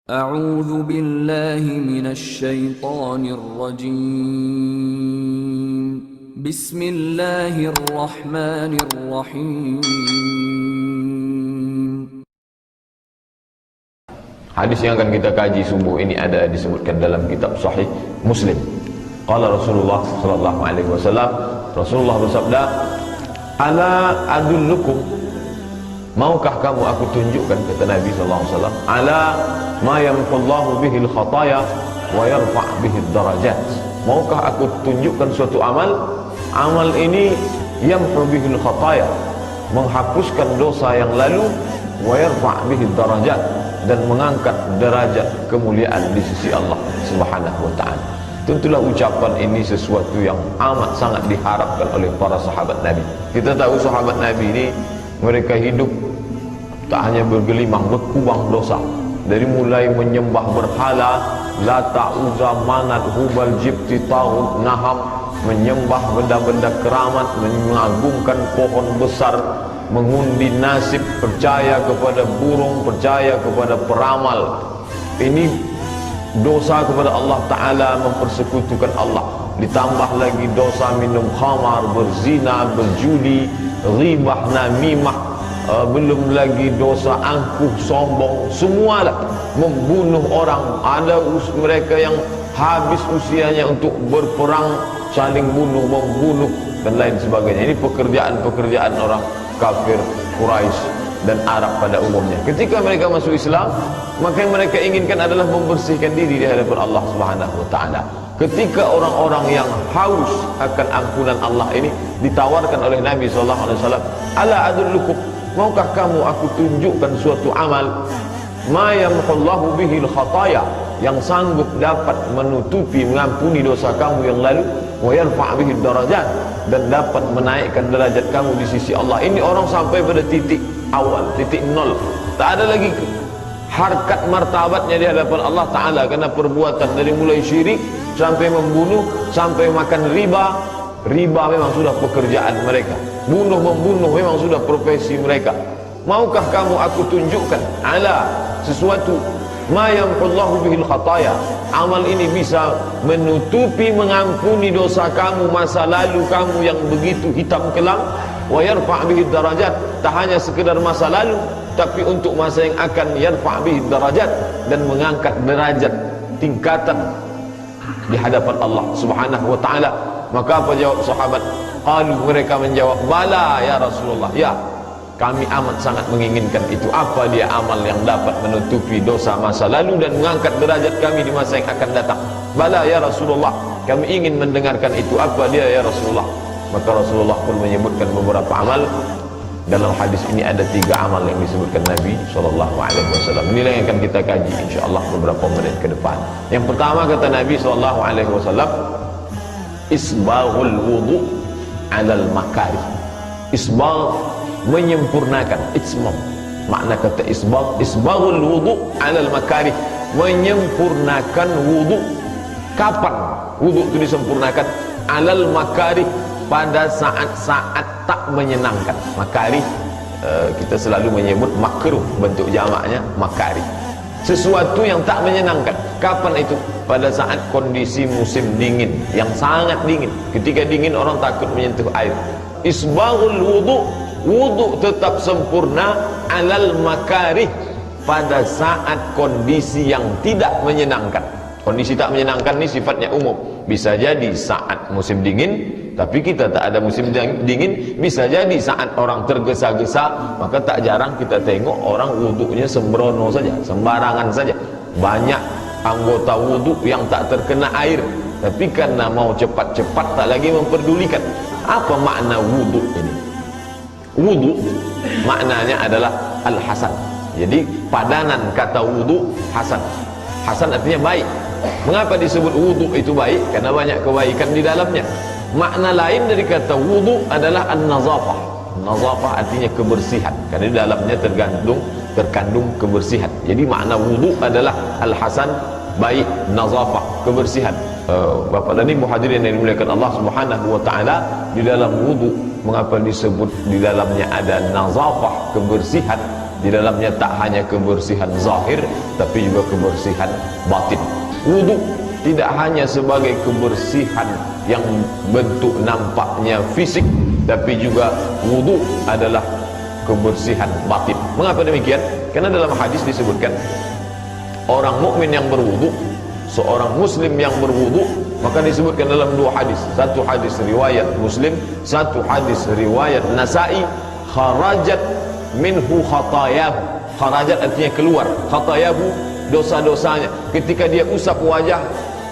أعوذ بالله من الشيطان الرجيم بسم الله الرحمن الرحيم. Hadis yang akan kita kaji subuh ini ada disebutkan dalam kitab Sahih Muslim. Qala Rasulullah sallallahu alaihi wasallam, Rasulullah bersabda, "Ala adullukum, maukah kamu aku tunjukkan," kata Nabi sallallahu alaihi wasallam, "ala ma yamhullahu bihil khataya wa yarfa' bihid darajat." Maukah aku tunjukkan suatu amal? Amal ini yamhu bihil khataya, menghapuskan dosa yang lalu, wa yarfa' bihid darajat, dan mengangkat derajat kemuliaan di sisi Allah Subhanahu wa taala. Tentulah ucapan ini sesuatu yang amat sangat diharapkan oleh para sahabat Nabi. Kita tahu sahabat Nabi ini mereka hidup tak hanya bergelimang, berkubang dosa. Dari mulai menyembah berhala, Lata, Uzza, Manat, Hubal, Jibti, Taghut, Naham, menyembah benda-benda keramat, mengagungkan pohon besar, mengundi nasib, percaya kepada burung, percaya kepada peramal. Ini dosa kepada Allah Ta'ala, mempersekutukan Allah. Ditambah lagi dosa minum khamar, berzina, berjudi, ghibah, namimah, belum lagi dosa angkuh, sombong, semualah, membunuh orang. Ada mereka yang habis usianya untuk berperang, saling bunuh, membunuh dan lain sebagainya. Ini pekerjaan-pekerjaan orang kafir Quraisy dan Arab pada umumnya. Ketika mereka masuk Islam, maka yang mereka inginkan adalah membersihkan diri di hadapan Allah Subhanahu wa taala. Ketika orang-orang yang haus akan ampunan Allah ini ditawarkan oleh Nabi sallallahu alaihi wasallam, "Ala adullukum, maukah kamu aku tunjukkan suatu amal ma yamhullahu bihil khataya, yang sanggup dapat menutupi, mengampuni dosa kamu yang lalu, wa yarfa' bihid darajat, dan dapat menaikkan derajat kamu di sisi Allah." Ini orang sampai pada titik awal, titik nol, tak ada lagi harkat martabatnya di hadapan Allah Ta'ala karena perbuatan dari mulai syirik sampai membunuh, sampai makan riba. Riba memang sudah pekerjaan mereka, bunuh membunuh memang sudah profesi mereka. Maukah kamu aku tunjukkan ala sesuatu ma yamhullahu bihil khataya, amal ini bisa menutupi, mengampuni dosa kamu masa lalu kamu yang begitu hitam kelam, wa yarfa' bihid darajat, tak hanya sekedar masa lalu tapi untuk masa yang akan, yarfa' bihid darajat, dan mengangkat derajat tingkatan di hadapan Allah Subhanahu wa taala. Maka apa jawab sahabat? Qalu, mereka menjawab, "Bala ya Rasulullah, ya, kami amat sangat menginginkan itu." Apa dia amal yang dapat menutupi dosa masa lalu dan mengangkat derajat kami di masa yang akan datang? "Bala ya Rasulullah, kami ingin mendengarkan itu." Apa dia ya Rasulullah? Maka Rasulullah pun menyebutkan beberapa amal. Dalam hadis ini ada 3 amal yang disebutkan Nabi SAW. Inilah yang akan kita kaji insyaAllah beberapa menit ke depan. Yang pertama kata Nabi SAW, isbaghul wudu' alal makari. Isbagh, menyempurnakan. Itmam, makna kata isbagh, isbaghul wudu' alal makari, menyempurnakan wudu'. Kapan wudu' itu disempurnakan? Alal makari, pada saat-saat tak menyenangkan. Makari, kita selalu menyebut makruh, bentuk jamaknya makari, sesuatu yang tak menyenangkan. Kapan itu? Pada saat kondisi musim dingin, yang sangat dingin. Ketika dingin orang takut menyentuh air. Isbaghul wudu', wudu' tetap sempurna alal makarih, pada saat kondisi yang tidak menyenangkan. Kondisi tak menyenangkan ini sifatnya umum. Bisa jadi saat musim dingin, tapi kita tak ada musim dingin. Bisa jadi saat orang tergesa-gesa, maka tak jarang kita tengok orang wudu'nya sembrono saja, sembarangan saja. Banyak anggota wudu' yang tak terkena air, tapi karena mau cepat-cepat tak lagi memperdulikan. Apa makna wudu' ini? Wudu' maknanya adalah al-hasan. Jadi padanan kata wudu' hasan. Hasan artinya baik. Mengapa disebut wudu' itu baik? Karena banyak kebaikan di dalamnya. Makna lain dari kata wudu' adalah an-nazafah. Nazafah artinya kebersihan, karena di dalamnya terkandung kebersihan. Jadi makna wudu' adalah al-hasan, baik, nazafah, kebersihan. Bapak dan Ibu hadirin yang dimuliakan Allah Subhanahu wa taala, di dalam wudu' mengapa disebut di dalamnya ada nazafah, kebersihan? Di dalamnya tak hanya kebersihan zahir, tapi juga kebersihan batin. Wudu tidak hanya sebagai kebersihan yang bentuk nampaknya fisik, tapi juga wudu adalah kebersihan batin. Mengapa demikian? Karena dalam hadis disebutkan orang mukmin yang berwudu, seorang muslim yang berwudu, maka disebutkan dalam dua hadis. Satu hadis riwayat Muslim, satu hadis riwayat Nasa'i, kharajat minhu khatayahu. Kharajat artinya keluar, khatayahu dosa-dosanya. Ketika dia usap wajah,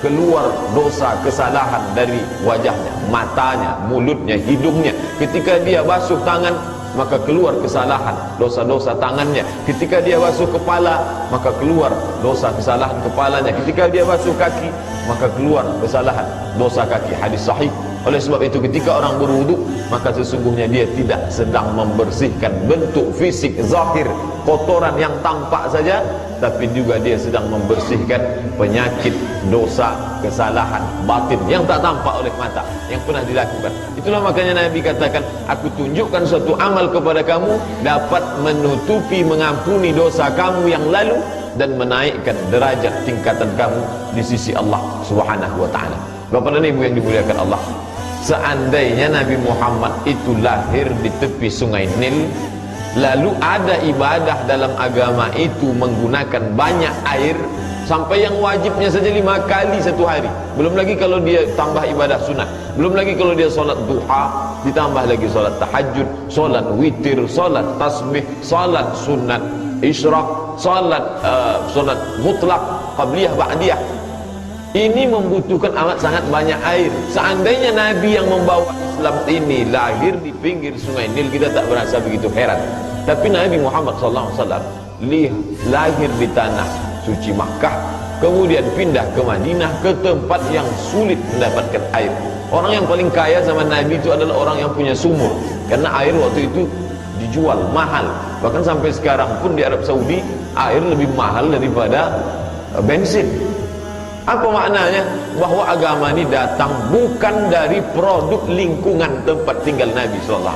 keluar dosa kesalahan dari wajahnya, matanya, mulutnya, hidungnya. Ketika dia basuh tangan, maka keluar kesalahan, dosa-dosa tangannya. Ketika dia basuh kepala, maka keluar dosa kesalahan kepalanya. Ketika dia basuh kaki, maka keluar kesalahan dosa kaki. Hadis sahih. Oleh sebab itu ketika orang berwudu, maka sesungguhnya dia tidak sedang membersihkan bentuk fisik zahir, kotoran yang tampak saja, tapi juga dia sedang membersihkan penyakit, dosa, kesalahan batin yang tak tampak oleh mata, yang pernah dilakukan. Itulah makanya Nabi katakan, aku tunjukkan suatu amal kepada kamu, dapat menutupi, mengampuni dosa kamu yang lalu, dan menaikkan derajat tingkatan kamu di sisi Allah Subhanahu wa ta'ala. Bapak dan Ibu yang dimuliakan Allah, seandainya Nabi Muhammad itu lahir di tepi sungai Nil, lalu ada ibadah dalam agama itu menggunakan banyak air, sampai yang wajibnya saja 5 kali satu hari, belum lagi kalau dia tambah ibadah sunat, belum lagi kalau dia solat duha, ditambah lagi solat tahajud, solat witir, solat tasbih, solat sunat isyraq, solat mutlak, qabliyah, ba'diyah. Ini membutuhkan amat sangat banyak air. Seandainya Nabi yang membawa Islam ini lahir di pinggir sungai Nil, kita tak berasa begitu heran. Tapi Nabi Muhammad SAW lahir di tanah suci Makkah, kemudian pindah ke Madinah, ke tempat yang sulit mendapatkan air. Orang yang paling kaya zaman Nabi itu adalah orang yang punya sumur, karena air waktu itu dijual mahal. Bahkan sampai sekarang pun di Arab Saudi air lebih mahal daripada bensin. Apa maknanya? Bahwa agama ini datang bukan dari produk lingkungan tempat tinggal Nabi SAW,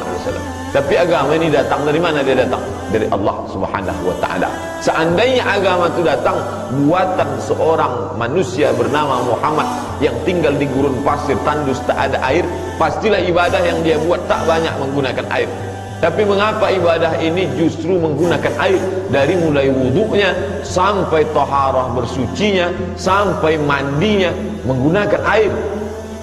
tapi agama ini datang dari mana? Dia datang dari Allah Subhanahu wa ta'ala. Seandainya agama itu datang buatan seorang manusia bernama Muhammad yang tinggal di gurun pasir tandus, tak ada air, pastilah ibadah yang dia buat tak banyak menggunakan air. Tapi mengapa ibadah ini justru menggunakan air? Dari mulai wudunya sampai taharah bersucinya, sampai mandinya menggunakan air,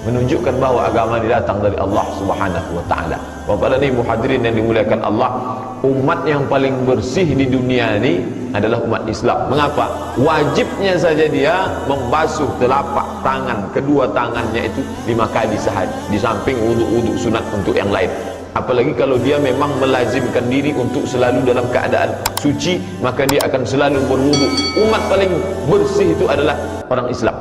menunjukkan bahwa agama ini datang dari Allah Subhanahu wa ta'ala. Bapak dan Ibu hadirin yang dimuliakan Allah, umat yang paling bersih di dunia ini adalah umat Islam. Mengapa? Wajibnya saja dia membasuh telapak tangan, kedua tangannya itu 5 kali sehari, di samping wudu-wudu sunat untuk yang lain. Apalagi kalau dia memang melazimkan diri untuk selalu dalam keadaan suci, maka dia akan selalu berwudu. Umat paling bersih itu adalah orang Islam.